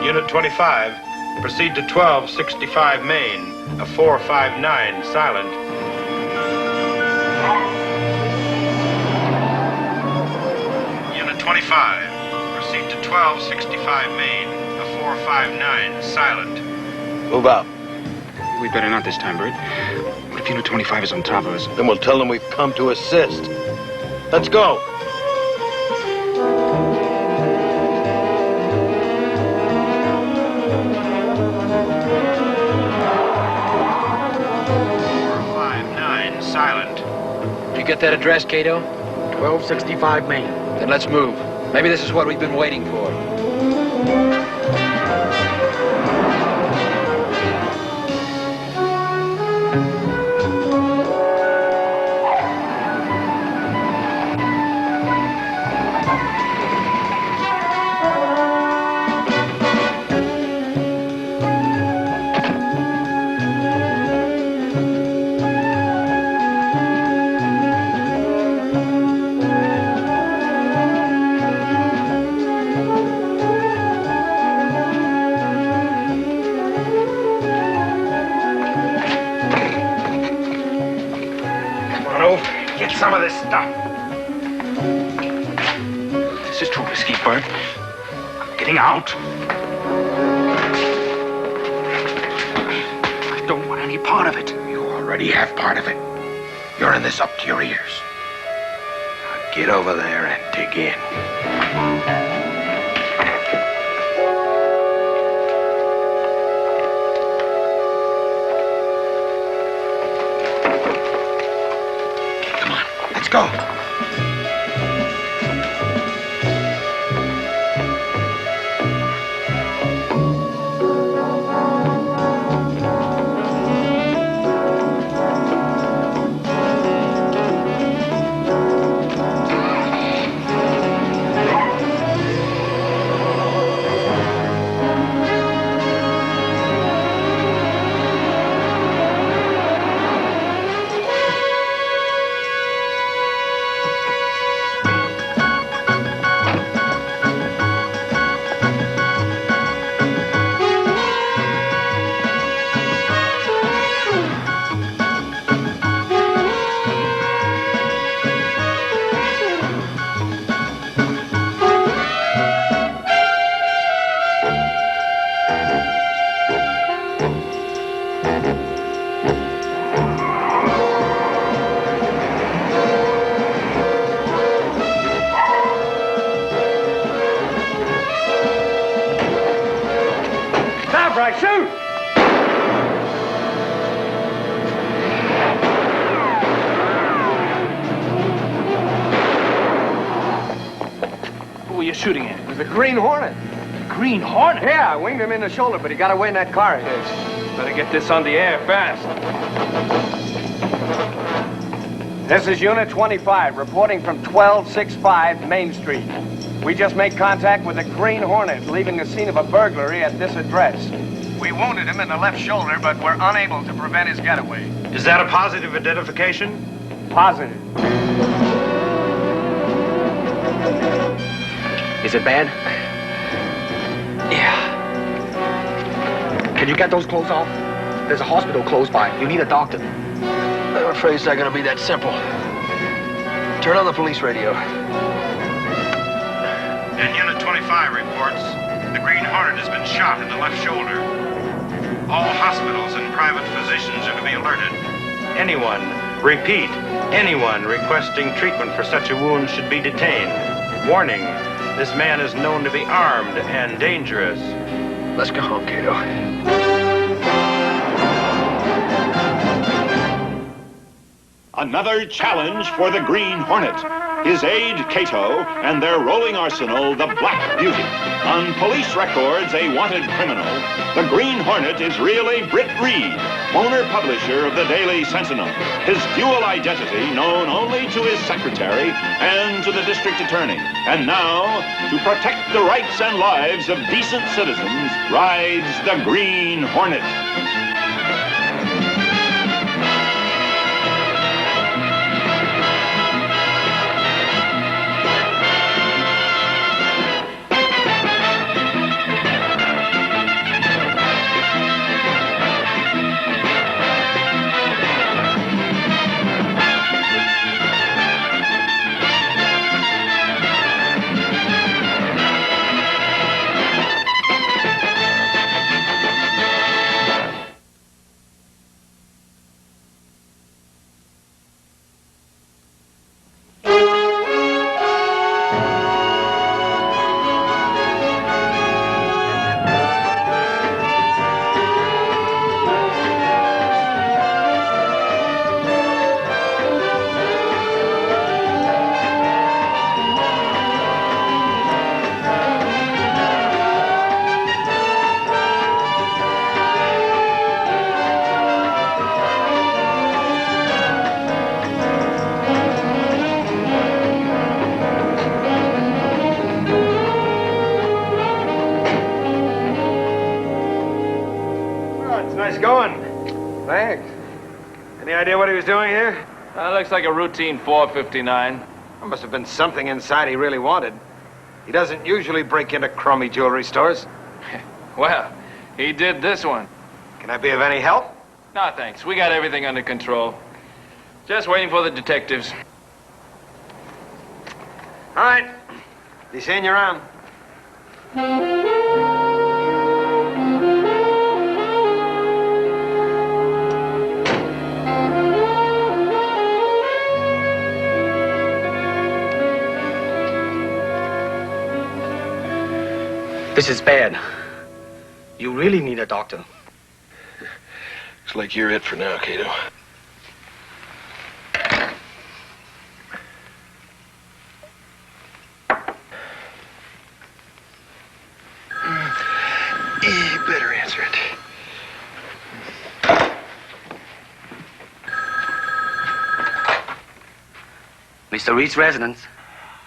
Unit 25, proceed to 1265 Main, a 459, silent. Unit 25, proceed to 1265 Main, a 459, silent. Move out. We better not this time, Britt. What if Unit 25 is on top of us? Then we'll tell them we've come to assist. Let's go. Silent. Did you get that address, Cato? 1265 Main. Then let's move. Maybe this is what we've been waiting for. Some of this stuff. This is too risky, Bert. I'm getting out. I don't want any part of it. You already have part of it. You're in this up to your ears. Now get over there and dig in. Let's go. Shoot! Who were you shooting at? It was a Green Hornet. Green Hornet? Yeah, I winged him in the shoulder, but he got away in that car of his. Better get this on the air fast. This is Unit 25, reporting from 1265 Main Street. We just made contact with a Green Hornet, leaving the scene of a burglary at this address. We wounded him in the left shoulder, but we're unable to prevent his getaway. Is that a positive identification? Positive. Is it bad? Yeah. Can you get those clothes off? There's a hospital close by. You need a doctor. I'm afraid it's not going to be that simple. Turn on the police radio. And Unit 25 reports the Green Hornet has been shot in the left shoulder. All hospitals and private physicians are to be alerted. Anyone, repeat, anyone requesting treatment for such a wound should be detained. Warning, this man is known to be armed and dangerous. Let's go home, Cato. Another challenge for the Green Hornet, his aide Cato, and their rolling arsenal, the Black Beauty. On police records, a wanted criminal, the Green Hornet is really Britt Reid, owner-publisher of the Daily Sentinel. His dual identity known only to his secretary and to the district attorney. And now, to protect the rights and lives of decent citizens, rides the Green Hornet. Nice going. Thanks. Any idea what he was doing here? Looks like a routine 459. There must have been something inside he really wanted. He doesn't usually break into crummy jewelry stores. Well, he did this one. Can I be of any help? No, thanks. We got everything under control. Just waiting for the detectives. All right. Be seeing you around. This is bad. You really need a doctor. Looks like you're it for now, Cato. You better answer it. Mr. Reed's residence.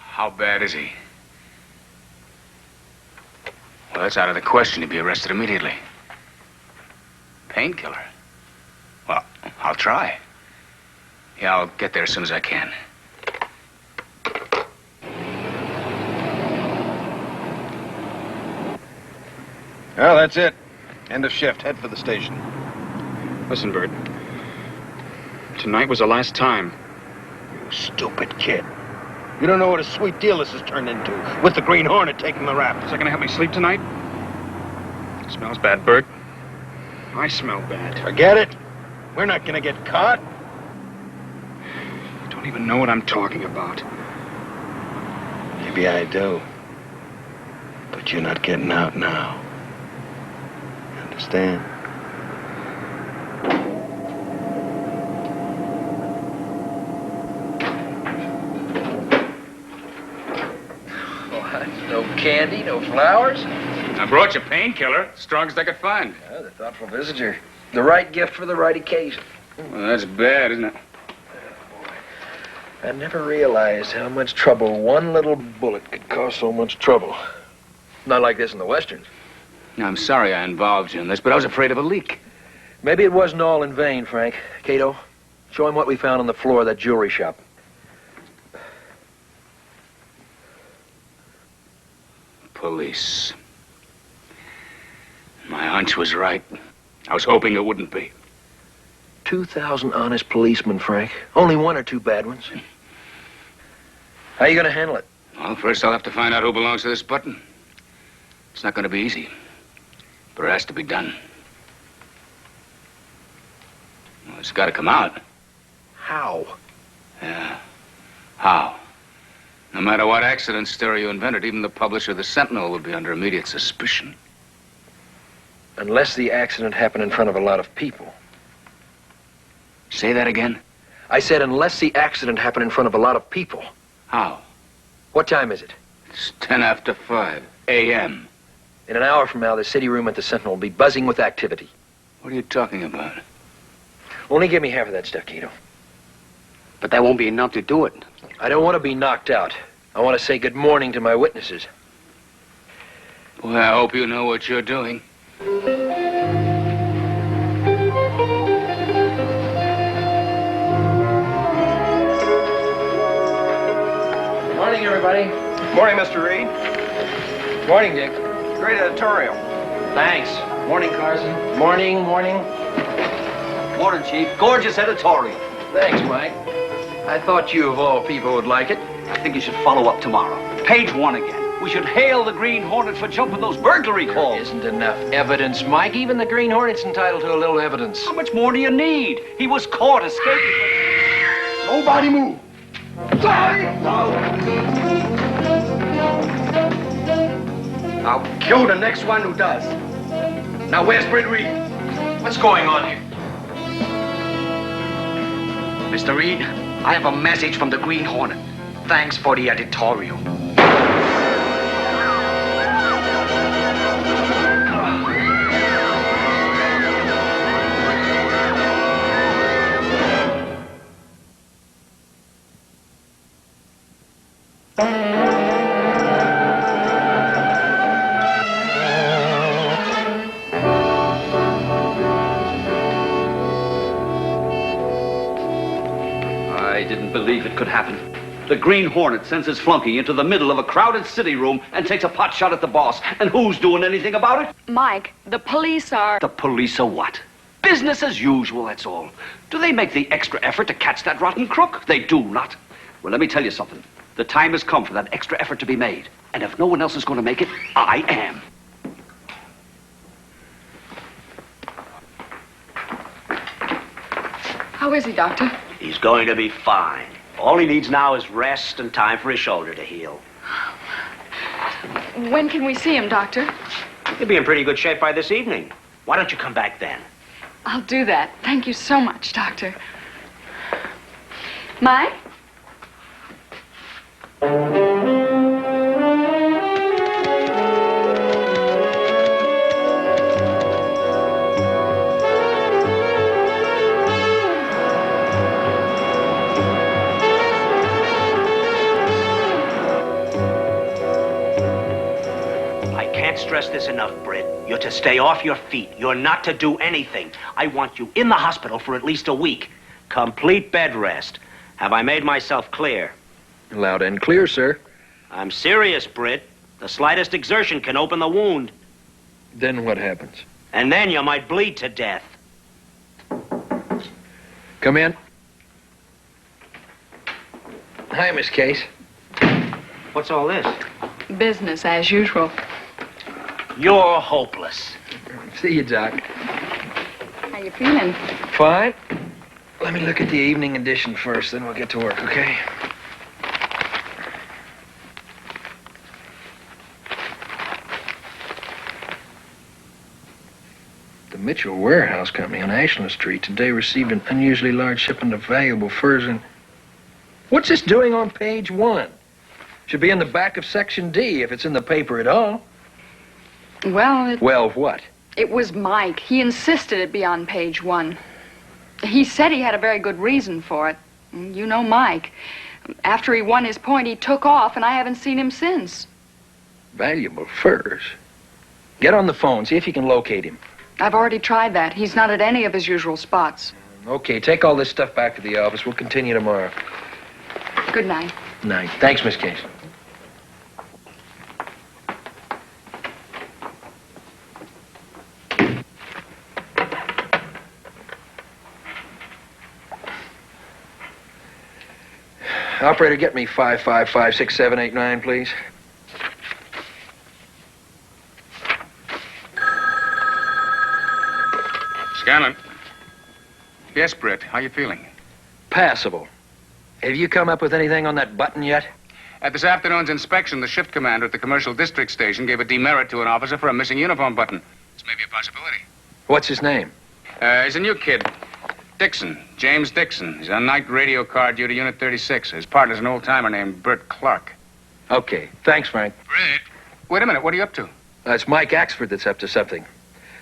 How bad is he? Well, that's out of the question. He'd be arrested immediately. Painkiller? Well, I'll try. Yeah, I'll get there as soon as I can. Well, that's it. End of shift. Head for the station. Listen, Bert. Tonight was the last time. You stupid kid. You don't know what a sweet deal this has turned into, with the Green Hornet taking the rap. Is that gonna help me sleep tonight? It smells bad, Bert. I smell bad. Forget it. We're not gonna get caught. You don't even know what I'm talking about. Maybe I do. But you're not getting out now. Understand? No candy, no flowers. I brought you painkiller, strongest I could find. Oh, the thoughtful visitor. The right gift for the right occasion. Well, that's bad, isn't it? I never realized how much trouble one little bullet could cause so much trouble. Not like this in the Westerns. I'm sorry I involved you in this, but I was afraid of a leak. Maybe it wasn't all in vain, Frank. Cato, show him what we found on the floor of that jewelry shop. Police. My hunch was right. I was hoping it wouldn't be. 2,000 honest policemen, Frank. Only one or two bad ones. How you gonna handle it? Well, first I'll have to find out who belongs to this button. It's not gonna be easy, but it has to be done. Well, it's gotta come out. How? Yeah. How? No matter what accident stereo invented, even the publisher of the Sentinel would be under immediate suspicion. Unless the accident happened in front of a lot of people. Say that again? I said unless the accident happened in front of a lot of people. How? What time is it? It's 10 after 5 a.m. In an hour from now, the city room at the Sentinel will be buzzing with activity. What are you talking about? Only give me half of that stuff, Cato. But that won't be enough to do it. I don't want to be knocked out. I want to say good morning to my witnesses. Boy, I hope you know what you're doing. Morning, everybody. Morning, Mr. Reid. Morning, Dick. Great editorial. Thanks. Morning, Carson. Morning. Morning, Chief. Gorgeous editorial. Thanks, Mike. I thought you, of all people, would like it. I think you should follow up tomorrow. Page 1 again. We should hail the Green Hornet for jumping those burglary calls. There isn't enough evidence, Mike. Even the Green Hornet's entitled to a little evidence. How much more do you need? He was caught escaping. Nobody move. I'll kill the next one who does. Now, where's Britt Reid? What's going on here? Mr. Reid, I have a message from the Green Hornet. Thanks for the editorial. could happen. The Green Hornet sends his flunky into the middle of a crowded city room and takes a pot shot at the boss. And who's doing anything about it? Mike, the police are... The police are what? Business as usual, that's all. Do they make the extra effort to catch that rotten crook? They do not. Well, let me tell you something. The time has come for that extra effort to be made. And if no one else is going to make it, I am. How is he, Doctor? He's going to be fine. All he needs now is rest and time for his shoulder to heal. When can we see him, Doctor? He'll be in pretty good shape by this evening. Why don't you come back then? I'll do that. Thank you so much, Doctor. Mike? Stress this enough, Britt. You're to stay off your feet. You're not to do anything. I want you in the hospital for at least a week. Complete bed rest. Have I made myself clear? Loud and clear, sir. I'm serious, Britt. The slightest exertion can open the wound. Then what happens? And then you might bleed to death. Come in. Hi, Miss Case. What's all this? Business as usual. You're hopeless. See you, Doc. How you feeling? Fine. Let me look at the evening edition first, then we'll get to work, okay? The Mitchell Warehouse Company on Ashland Street today received an unusually large shipment of valuable furs and... What's this doing on page 1? Should be in the back of section D if it's in the paper at all. Well, Well, what? it was Mike. He insisted it be on page 1. He said he had a very good reason for it. You know Mike. After he won his point, he took off, and I haven't seen him since. Valuable furs. Get on the phone, see if you can locate him. I've already tried that. He's not at any of his usual spots. Okay, take all this stuff back to the office. We'll continue tomorrow. Good night. Night. Thanks, Miss Case. Operator, get me 5556789, please. Scanlon. Yes, Britt. How you feeling? Passable. Have you come up with anything on that button yet? At this afternoon's inspection, the shift commander at the commercial district station gave a demerit to an officer for a missing uniform button. This may be a possibility. What's his name? He's a new kid. Dixon. James Dixon. He's on night radio car due to Unit 36. His partner's an old-timer named Bert Clark. Okay. Thanks, Frank. Britt. Wait a minute. What are you up to? It's Mike Axford that's up to something.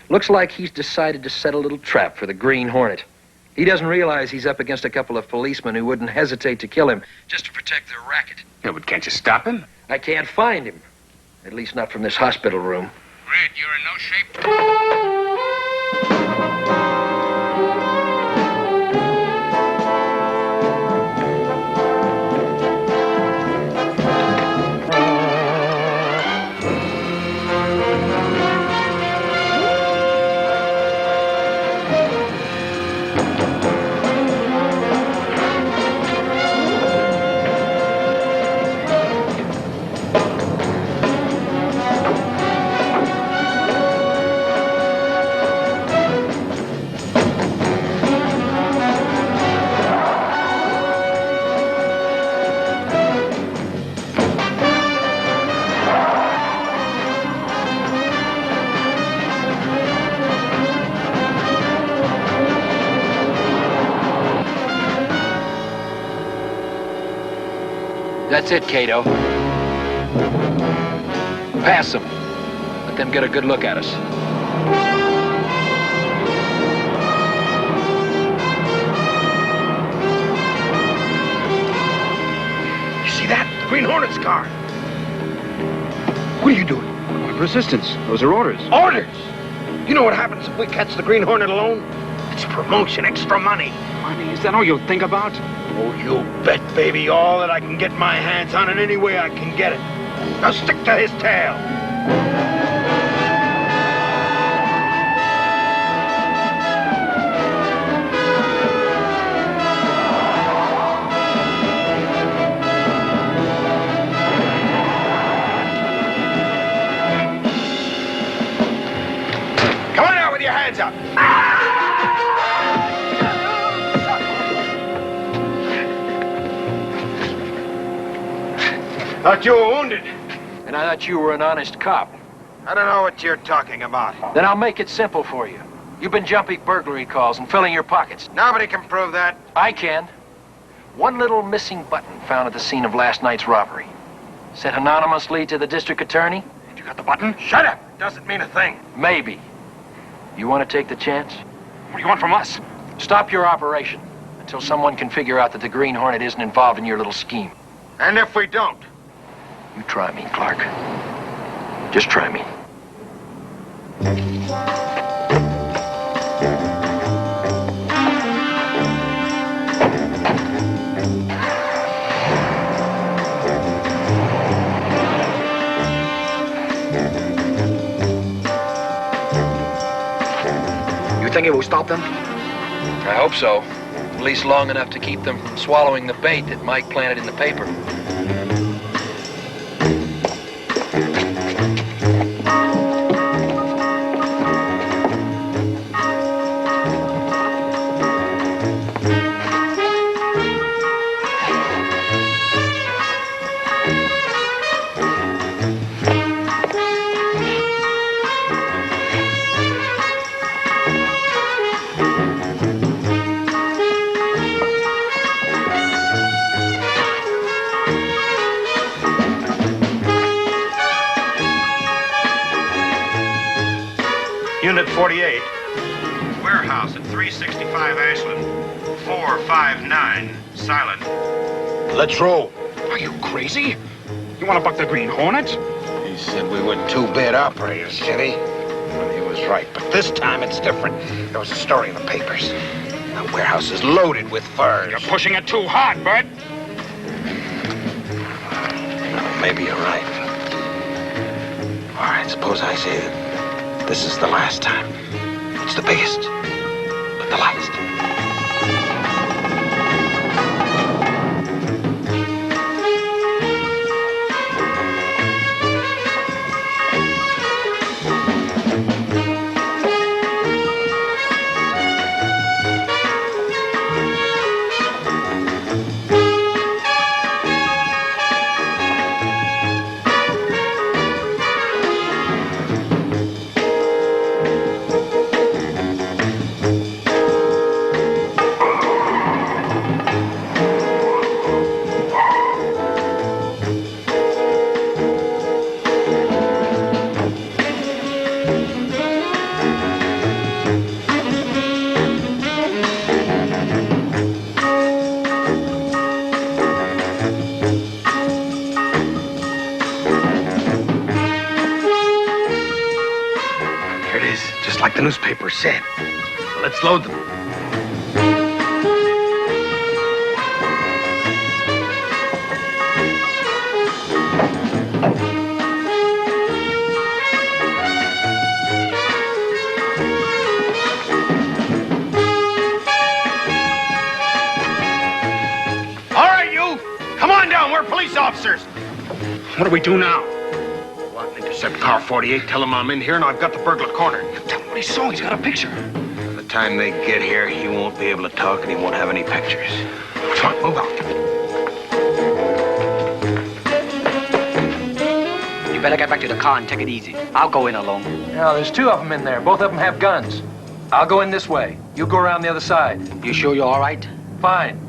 Looks like he's decided to set a little trap for the Green Hornet. He doesn't realize he's up against a couple of policemen who wouldn't hesitate to kill him just to protect their racket. Yeah, but can't you stop him? I can't find him. At least not from this hospital room. Britt, you're in no shape. That's it, Cato. Pass them. Let them get a good look at us. You see that? The Green Hornet's car. What are you doing? Resistance. Those are orders. Orders! You know what happens if we catch the Green Hornet alone? It's promotion, extra money. Money? Is that all you'll think about? Oh, you bet, baby. All that I can get my hands on in any way I can get it. Now stick to his tail. Come on out with your hands up. Thought you were wounded. And I thought you were an honest cop. I don't know what you're talking about. Then I'll make it simple for you. You've been jumping burglary calls and filling your pockets. Nobody can prove that. I can. One little missing button found at the scene of last night's robbery. Sent anonymously to the district attorney. You got the button? Shut up. It doesn't mean a thing. Maybe. You want to take the chance? What do you want from us? Stop your operation until someone can figure out that the Green Hornet isn't involved in your little scheme. And if we don't? You try me, Clark. Just try me. You think it will stop them? I hope so. At least long enough to keep them from swallowing the bait that Mike planted in the paper. Unit 48. Warehouse at 365 Ashland. 459. Silent. Let's roll. Are you crazy? You want to buck the Green Hornet? He said we weren't two bad operators, did he? Well, he was right, but this time it's different. There was a story in the papers. The warehouse is loaded with furs. You're pushing it too hard, Bert. Maybe you're right. All right, suppose I say that this is the last time. It's the biggest, but the last. Like the newspaper said. Let's load them. All right, you. Come on down. We're police officers. What do we do now? Well, intercept car 48. Tell him I'm in here and I've got the burglar cornered. Tell him what he saw. He's got a picture. By the time they get here, he won't be able to talk and he won't have any pictures. Come on, move out. You better get back to the car and take it easy. I'll go in alone. Now, there's two of them in there. Both of them have guns. I'll go in this way. You go around the other side. You sure you're all right? Fine.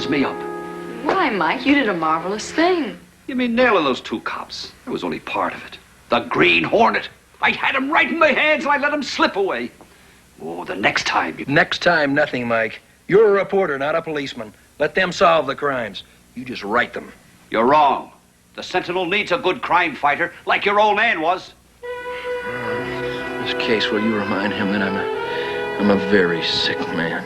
burns me up. Why, Mike? You did a marvelous thing. You mean nailing those 2 cops? That was only part of it. The Green Hornet. I had him right in my hands and I let him slip away. Oh, the next time you... Next time, nothing, Mike. You're a reporter, not a policeman. Let them solve the crimes. You just write them. You're wrong. The Sentinel needs a good crime fighter, like your old man was. In this case, will you remind him that I'm a very sick man?